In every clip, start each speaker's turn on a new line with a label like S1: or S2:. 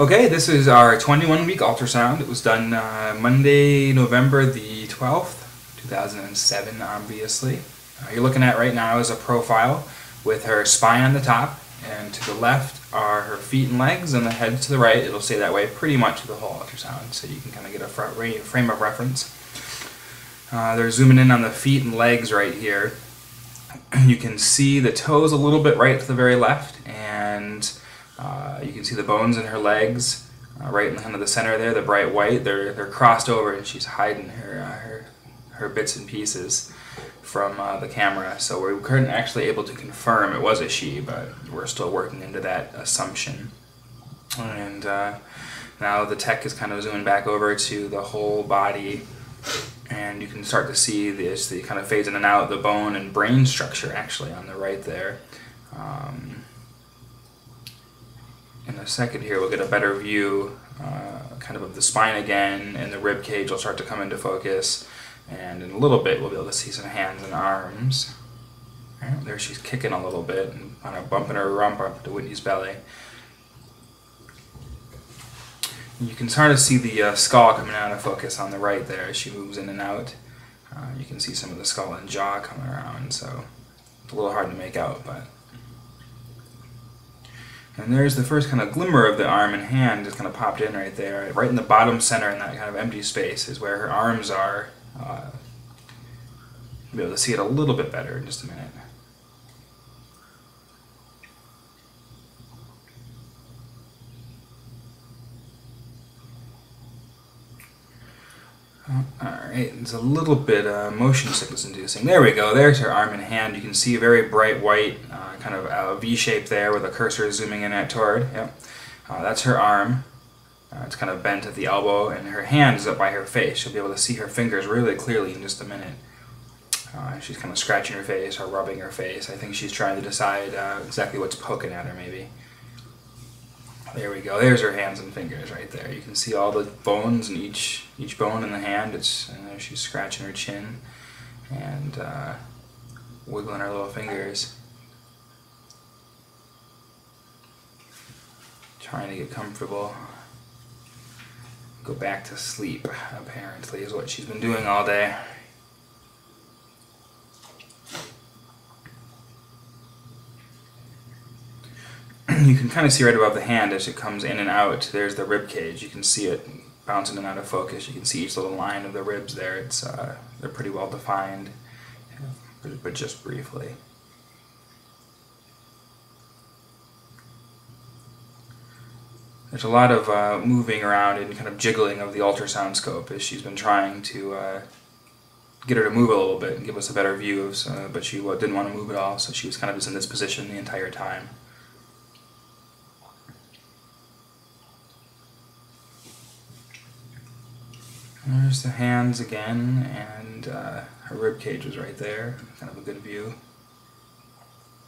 S1: Okay, this is our 21-week ultrasound. It was done Monday, November the 12th, 2007, obviously. You're looking at right now is a profile with her spine on the top, and to the left are her feet and legs, and the head to the right. It'll stay that way pretty much the whole ultrasound, so you can kind of get a frame of reference. They're zooming in on the feet and legs right here. You can see the toes a little bit right to the very left, and you can see the bones in her legs right in kind of the center there, the bright white. They're crossed over, and she's hiding her bits and pieces from the camera. So we weren't actually able to confirm it was a she, but we're still working into that assumption. And now the tech is kind of zooming back over to the whole body, and you can start to see the kind of fades in and out, the bone and brain structure actually on the right there. In a second here we'll get a better view kind of the spine again, and the rib cage will start to come into focus, and in a little bit we'll be able to see some hands and arms. Right, there she's kicking a little bit and kind of bumping her rump up to Whitney's belly. You can sort of see the skull coming out of focus on the right there as she moves in and out. You can see some of the skull and jaw coming around, so it's a little hard to make out. And there's the first kind of glimmer of the arm and hand just kind of popped in right there. Right in the bottom center in that kind of empty space is where her arms are. You'll be able to see it a little bit better in just a minute. Alright, it's a little bit motion sickness inducing. There we go, there's her arm and hand. You can see a very bright white kind of V shape there with a cursor zooming in toward. Yep. That's her arm. It's kind of bent at the elbow, and her hand is up by her face. You'll be able to see her fingers really clearly in just a minute. She's kind of scratching her face or rubbing her face. I think she's trying to decide exactly what's poking at her maybe. There we go. There's her hands and fingers right there. You can see all the bones in each bone in the hand. She's scratching her chin and wiggling her little fingers, trying to get comfortable. Go back to sleep, apparently, is what she's been doing all day. You can kind of see right above the hand as it comes in and out, there's the rib cage. You can see it bouncing in and out of focus. You can see each little line of the ribs there. They're pretty well defined, but just briefly. There's a lot of moving around and kind of jiggling of the ultrasound scope as she's been trying to get her to move a little bit and give us a better view, but she didn't want to move at all, so she was kind of just in this position the entire time. There's the hands again, and her rib cage was right there, kind of a good view.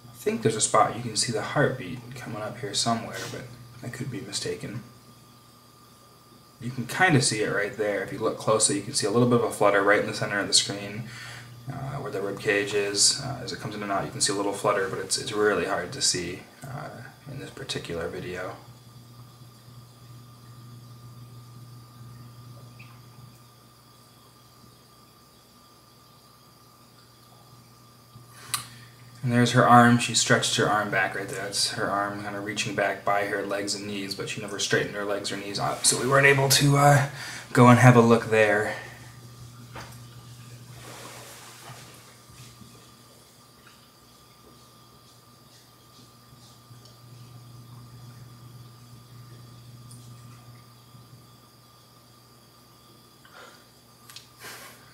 S1: I think there's a spot you can see the heartbeat coming up here somewhere, but I could be mistaken. You can kind of see it right there. If you look closely, you can see a little bit of a flutter right in the center of the screen where the rib cage is. As it comes in and out, you can see a little flutter, but it's really hard to see in this particular video. And there's her arm. She stretched her arm back right there. That's her arm kind of reaching back by her legs and knees, but she never straightened her legs or knees up, so we weren't able to go and have a look there.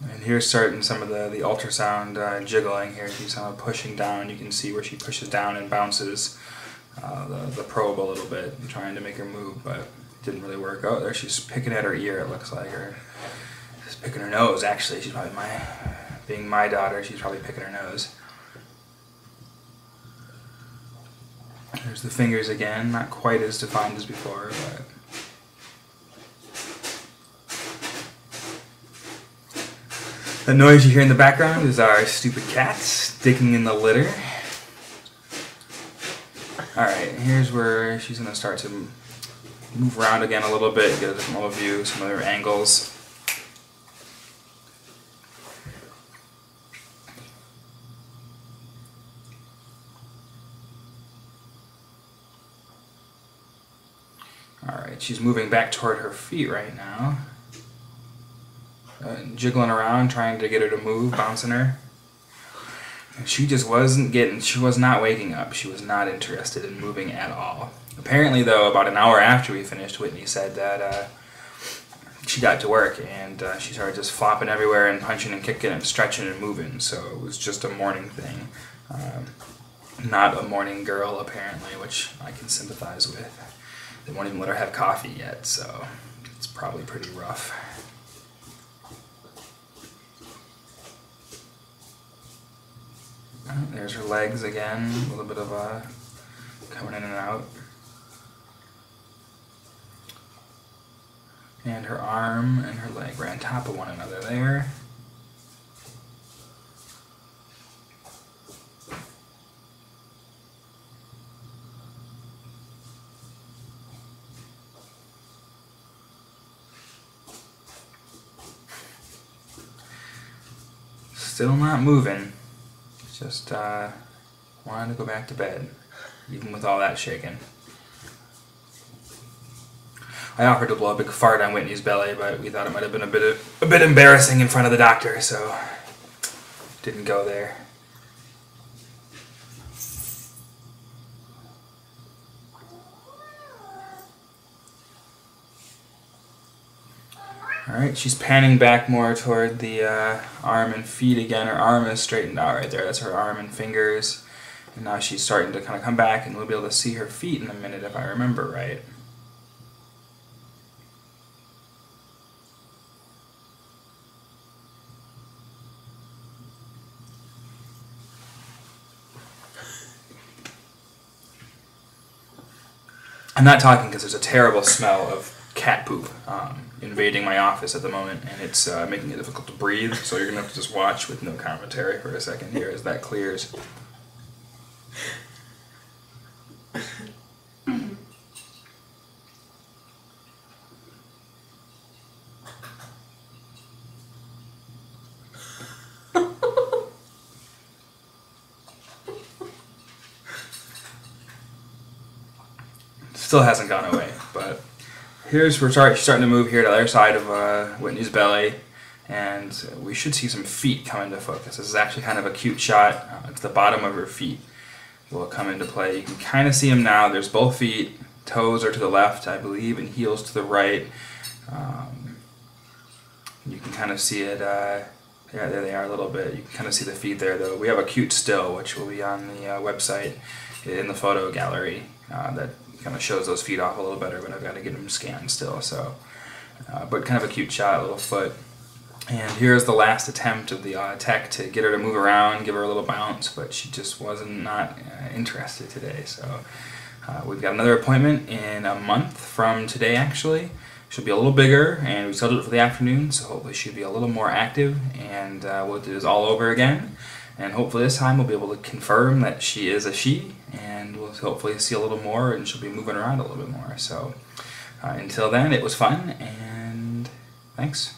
S1: And here's starting some of the ultrasound jiggling here. She's kind of pushing down. You can see where she pushes down and bounces the probe a little bit, trying to make her move, but it didn't really work. Oh, there she's picking at her ear, it looks like, or she's picking her nose, actually. She's probably being my daughter, she's probably picking her nose. There's the fingers again, not quite as defined as before, but the noise you hear in the background is our stupid cats digging in the litter. Alright, here's where she's going to start to Move around again a little bit, get a different overview, some other angles. Alright, she's moving back toward her feet right now. Jiggling around, trying to get her to move, bouncing her. And she just she was not waking up. She was not interested in moving at all. Apparently, though, about an hour after we finished, Whitney said that she got to work and she started just flopping everywhere and punching and kicking and stretching and moving. So it was just a morning thing. Not a morning girl, apparently, which I can sympathize with. They won't even let her have coffee yet, so it's probably pretty rough. There's her legs again, a little bit of coming in and out. And her arm and her leg right on top of one another there. Still not moving. Just wanted to go back to bed, even with all that shaking. I offered to blow a big fart on Whitney's belly, but we thought it might have been a bit embarrassing in front of the doctor, so didn't go there. Alright, she's panning back more toward the arm and feet again. Her arm is straightened out right there. That's her arm and fingers. And now she's starting to kind of come back, and we'll be able to see her feet in a minute if I remember right. I'm not talking because there's a terrible smell of cat poop invading my office at the moment, and it's making it difficult to breathe, so you're going to have to just watch with no commentary for a second here as that clears. Still hasn't gone away, but she's starting to move here to the other side of Whitney's belly, and we should see some feet come into focus. This is actually kind of a cute shot. It's the bottom of her feet will come into play. You can kind of see them now. There's both feet. Toes are to the left, I believe, and heels to the right. You can kind of see it. Yeah, there they are a little bit. You can kind of see the feet there, though. We have a cute still, which will be on the website in the photo gallery that kind of shows those feet off a little better, but I've got to get them scanned still. So, but kind of a cute shot, little foot. And here's the last attempt of the tech to get her to move around, give her a little bounce, but she just wasn't not interested today. So we've got another appointment in a month from today, actually. She'll be a little bigger, and we scheduled it for the afternoon, so hopefully she'll be a little more active, and we'll do this all over again. And hopefully this time we'll be able to confirm that she is a she, and we'll hopefully see a little more, and she'll be moving around a little bit more. So until then, it was fun, and thanks.